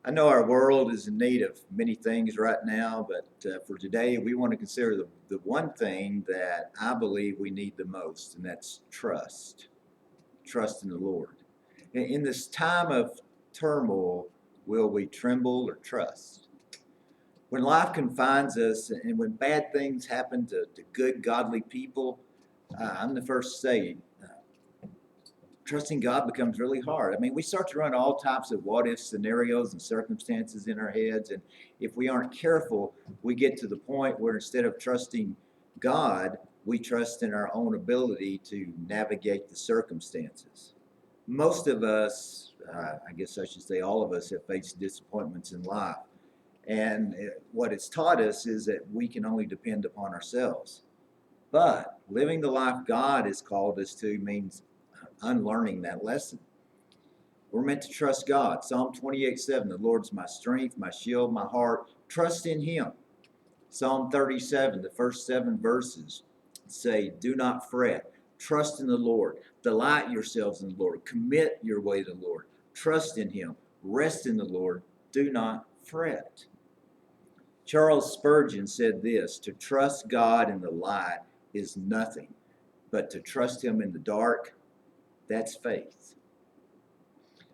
I know our world is in need of many things right now, but for today, we want to consider the one thing that I believe we need the most, and that's trust. Trust in the Lord. In this time of turmoil, will we tremble or trust? When life confines us and when bad things happen to good, godly people, I'm the first to say, trusting God becomes really hard. I mean, we start to run all types of what if scenarios and circumstances in our heads. And if we aren't careful, we get to the point where instead of trusting God, we trust in our own ability to navigate the circumstances. Most of us, I guess I should say all of us, have faced disappointments in life. And what it's taught us is that we can only depend upon ourselves. But living the life God has called us to means unlearning that lesson. We're meant to trust God. Psalm 28:7, the Lord's my strength, my shield, my heart. Trust in Him. Psalm 37, the first 7 verses say, do not fret. Trust in the Lord. Delight yourselves in the Lord. Commit your way to the Lord. Trust in Him. Rest in the Lord. Do not fret. Charles Spurgeon said this, to trust God in the light is nothing, but to trust Him in the dark, that's faith.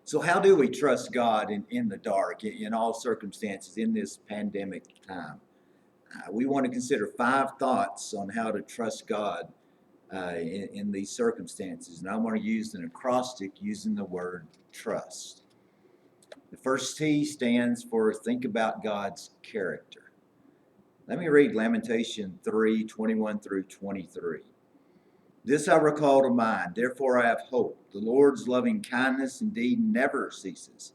So how do we trust God in the dark, in all circumstances, in this pandemic time? We want to consider 5 thoughts on how to trust God in these circumstances. And I want to use an acrostic using the word trust. The first T stands for think about God's character. Let me read Lamentation 3:21 through 23. This I recall to mind, therefore I have hope. The Lord's loving kindness indeed never ceases.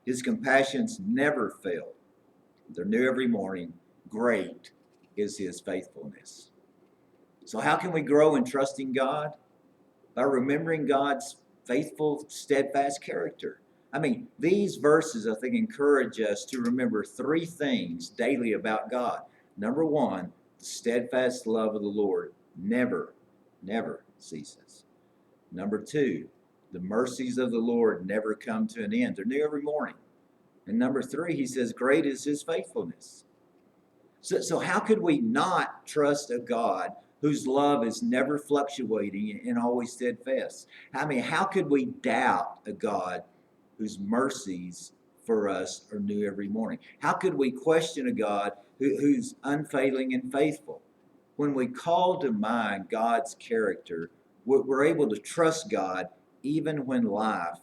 His compassions never fail. They're new every morning. Great is His faithfulness. So how can we grow in trusting God? By remembering God's faithful, steadfast character. I mean, these verses, I think, encourage us to remember 3 things daily about God. Number 1, the steadfast love of the Lord never ceases. Number 2, the mercies of the Lord never come to an end. They're new every morning. And number 3, he says, great is His faithfulness. So how could we not trust a God whose love is never fluctuating and always steadfast? I mean, how could we doubt a God whose mercies for us are new every morning? How could we question a God who's unfailing and faithful? When we call to mind God's character, we're able to trust God even when life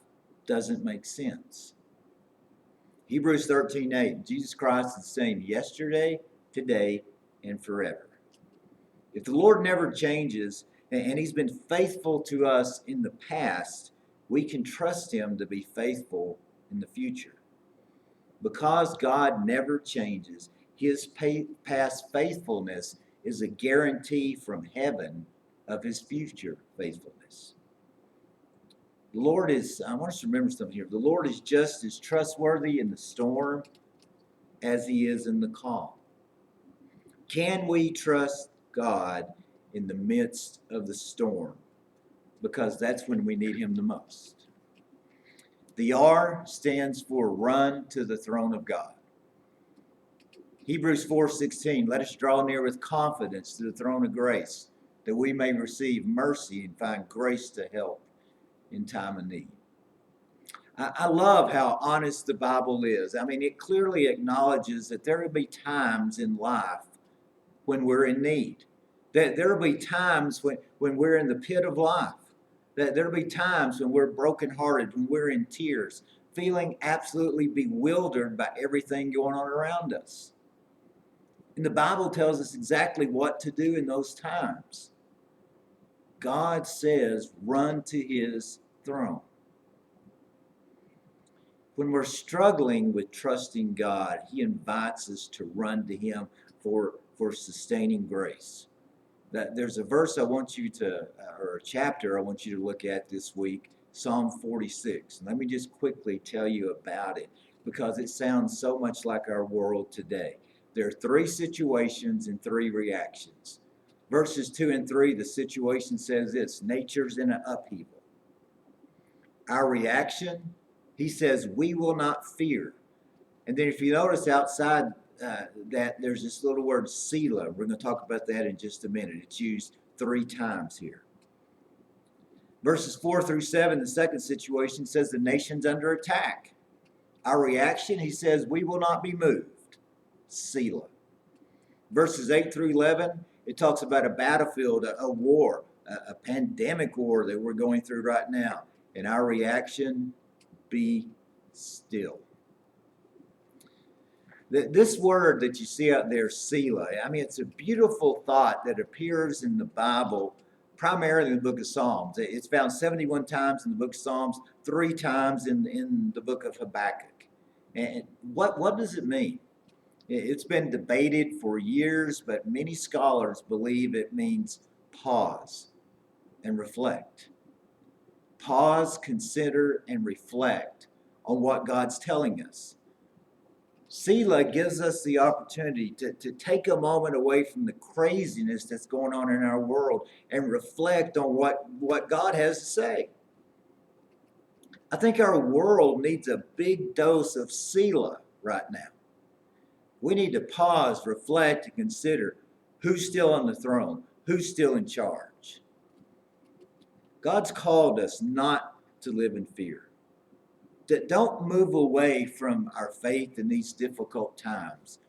doesn't make sense. Hebrews 13:8, Jesus Christ is the same yesterday, today, and forever. If the Lord never changes, and He's been faithful to us in the past, we can trust Him to be faithful in the future. Because God never changes, His past faithfulness is a guarantee from heaven of His future faithfulness. The Lord is, I want us to remember something here. The Lord is just as trustworthy in the storm as He is in the calm. Can we trust God in the midst of the storm? Because that's when we need Him the most. The R stands for run to the throne of God. Hebrews 4:16, let us draw near with confidence to the throne of grace, that we may receive mercy and find grace to help in time of need. I love how honest the Bible is. I mean, it clearly acknowledges that there will be times in life when we're in need. That there will be times when we're in the pit of life. That there will be times when we're brokenhearted, when we're in tears, feeling absolutely bewildered by everything going on around us. And the Bible tells us exactly what to do in those times. God says, run to His throne. When we're struggling with trusting God, He invites us to run to Him for sustaining grace. There's a verse I want you to, or a chapter I want you to look at this week, Psalm 46. And let me just quickly tell you about it, because it sounds so much like our world today. There are 3 situations and 3 reactions. Verses 2 and 3, the situation says this, nature's in an upheaval. Our reaction, he says, we will not fear. And then if you notice outside that, there's this little word Selah. We're going to talk about that in just a minute. It's used 3 times here. Verses 4 through 7, the second situation says the nation's under attack. Our reaction, he says, we will not be moved. Selah. Verses 8 through 11, it talks about a battlefield, a war, a pandemic war that we're going through right now. And our reaction, be still. This word that you see out there, Selah, I mean, it's a beautiful thought that appears in the Bible, primarily in the book of Psalms. It's found 71 times in the book of Psalms, 3 times in the book of Habakkuk. And what does it mean? It's been debated for years, but many scholars believe it means pause and reflect. Pause, consider, and reflect on what God's telling us. Selah gives us the opportunity to take a moment away from the craziness that's going on in our world and reflect on what God has to say. I think our world needs a big dose of Selah right now. We need to pause, reflect, and consider who's still on the throne, who's still in charge. God's called us not to live in fear. Don't move away from our faith in these difficult times.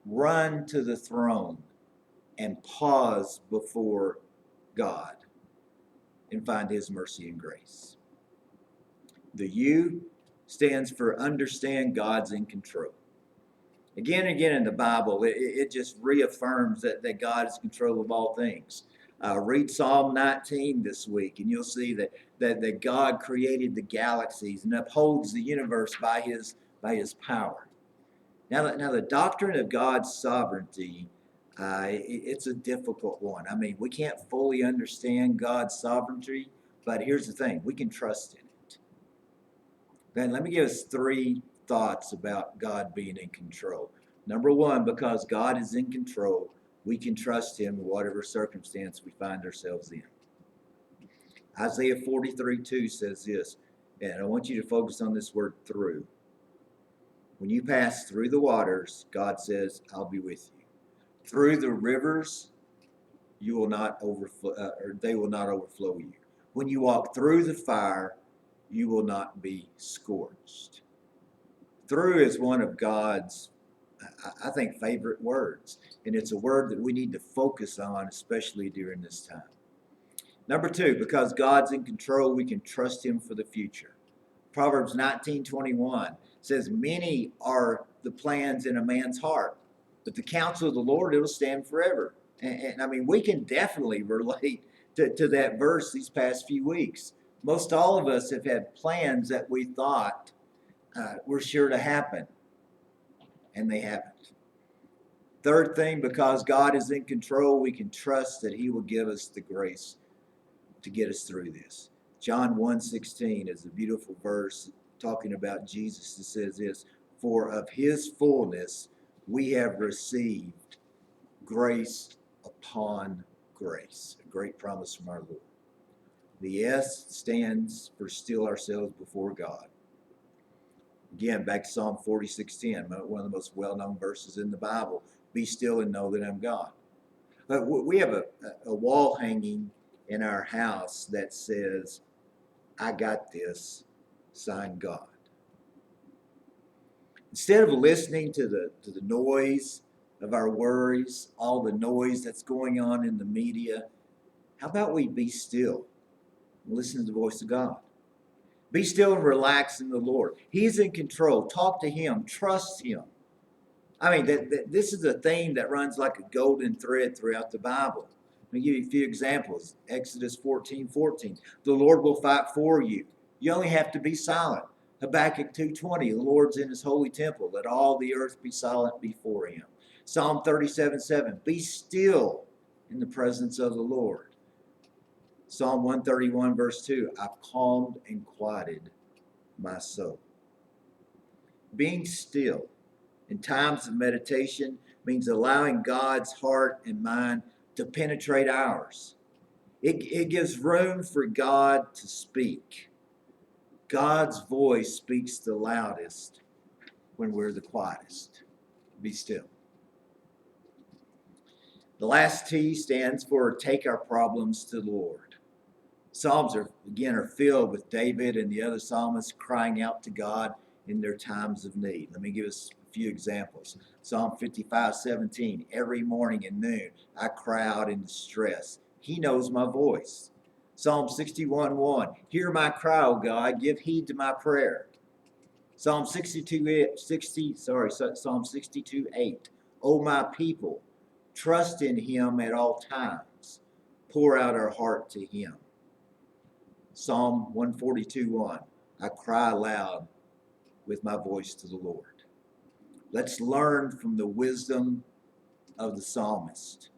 Run to the throne and pause before God and find His mercy and grace. The U stands for understand God's in control. Again and again in the Bible, it just reaffirms that God is in control of all things. Read Psalm 19 this week, and you'll see that God created the galaxies and upholds the universe by His power. Now the doctrine of God's sovereignty, it's a difficult one. I mean, we can't fully understand God's sovereignty, but here's the thing: we can trust in it. Then let me give us 3 thoughts about God being in control. Number 1, because God is in control, we can trust Him in whatever circumstance we find ourselves in. Isaiah 43:2 says this, and I want you to focus on this word through. When you pass through the waters, God says, I'll be with you. Through the rivers, you will not overflow, or they will not overflow you. When you walk through the fire, you will not be scorched. Through is one of God's, I think, favorite words. And it's a word that we need to focus on, especially during this time. Number 2, because God's in control, we can trust Him for the future. Proverbs 19:21 says, many are the plans in a man's heart, but the counsel of the Lord, it'll stand forever. And I mean, we can definitely relate to that verse these past few weeks. Most all of us have had plans that we thought were sure to happen, and they haven't. Third thing, because God is in control, we can trust that He will give us the grace to get us through this. John 1:16 is a beautiful verse talking about Jesus. It says this, for of His fullness we have received grace upon grace. A great promise from our Lord. The S stands for still ourselves before God. Again, back to Psalm 46:10, one of the most well-known verses in the Bible. Be still and know that I'm God. But we have a wall hanging in our house that says, I got this, signed God. Instead of listening to the noise of our worries, all the noise that's going on in the media, how about we be still and listen to the voice of God? Be still and relax in the Lord. He's in control. Talk to Him. Trust Him. I mean, this is a theme that runs like a golden thread throughout the Bible. Let me give you a few examples. Exodus 14:14. The Lord will fight for you. You only have to be silent. Habakkuk 2:20. The Lord's in His holy temple. Let all the earth be silent before Him. Psalm 37:7. Be still in the presence of the Lord. Psalm 131 verse 2, I've calmed and quieted my soul. Being still in times of meditation means allowing God's heart and mind to penetrate ours. It gives room for God to speak. God's voice speaks the loudest when we're the quietest. Be still. The last T stands for take our problems to the Lord. Psalms are filled with David and the other psalmists crying out to God in their times of need. Let me give us a few examples. Psalm 55:17, every morning and noon I cry out in distress. He knows my voice. Psalm 61:1, hear my cry, O God, give heed to my prayer. Psalm 62:8, O my people, trust in him at all times. Pour out our heart to him. Psalm 142:1, I cry aloud with my voice to the Lord. Let's learn from the wisdom of the psalmist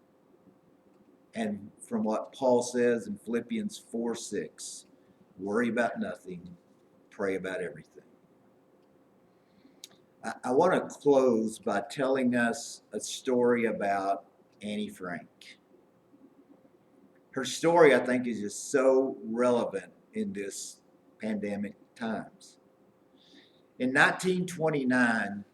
and from what Paul says in Philippians 4:6. Worry about nothing, pray about everything. I want to close by telling us a story about Annie Frank. Her story, I think, is just so relevant in this pandemic times. In 1929,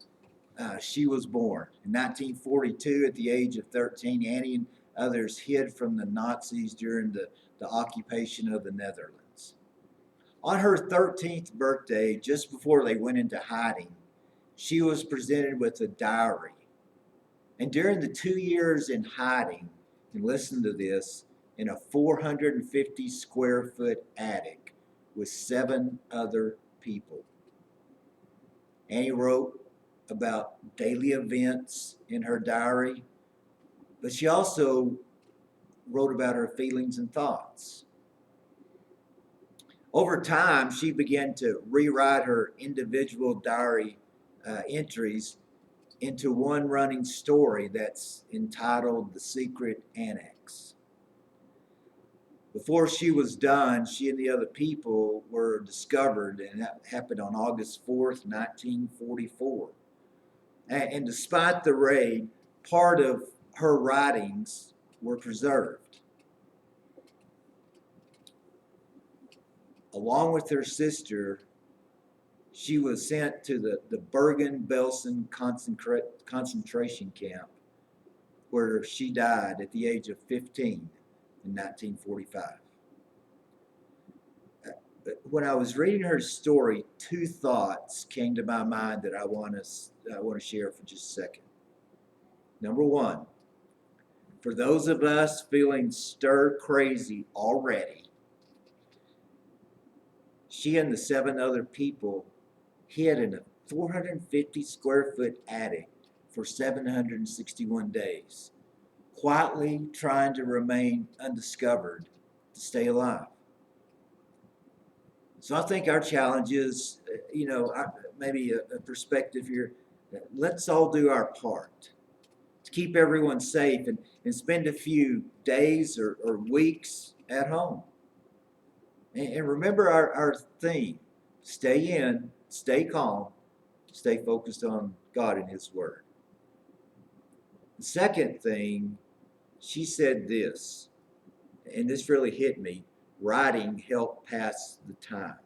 she was born. In 1942, at the age of 13, Annie and others hid from the Nazis during the occupation of the Netherlands. On her 13th birthday, just before they went into hiding, she was presented with a diary. And during the 2 years in hiding, and listen to this, in a 450 square foot attic with 7 other people. Annie wrote about daily events in her diary, but she also wrote about her feelings and thoughts. Over time, she began to rewrite her individual diary entries into one running story that's entitled The Secret Annex. Before she was done, she and the other people were discovered, and that happened on August 4th, 1944. And despite the raid, part of her writings were preserved. Along with her sister, she was sent to the Bergen-Belsen concentration camp, where she died at the age of 15 in 1945. When I was reading her story, 2 thoughts came to my mind that I want to share for just a second. Number 1, for those of us feeling stir crazy already, she and the 7 other people hid in a 450 square foot attic for 761 days, quietly trying to remain undiscovered to stay alive. So I think our challenge is, maybe a perspective here. Let's all do our part to keep everyone safe and spend a few days or weeks at home. And remember our theme, stay in, stay calm, stay focused on God and His Word. The second thing, she said this, and this really hit me, writing helped pass the time.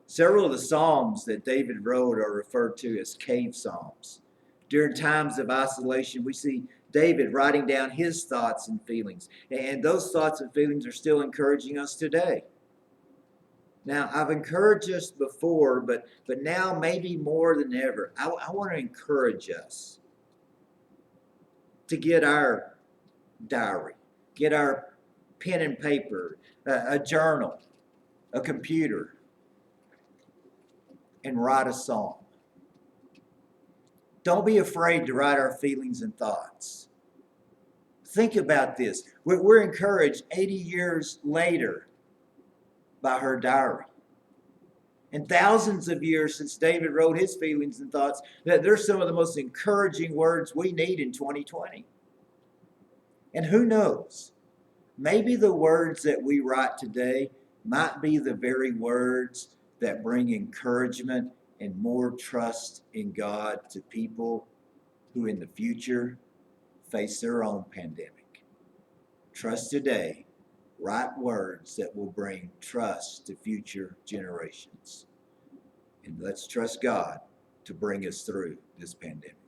Several of the Psalms that David wrote are referred to as cave Psalms. During times of isolation, we see David writing down his thoughts and feelings. And those thoughts and feelings are still encouraging us today. Now, I've encouraged us before, but now maybe more than ever, I want to encourage us to get our diary, get our pen and paper, a journal, a computer, and write a psalm. Don't be afraid to write our feelings and thoughts. Think about this. We're encouraged 80 years later by her diary. And thousands of years since David wrote his feelings and thoughts, that they're some of the most encouraging words we need in 2020. And who knows? Maybe the words that we write today might be the very words that bring encouragement and more trust in God to people who in the future face their own pandemic. Trust today. Write words that will bring trust to future generations. And let's trust God to bring us through this pandemic.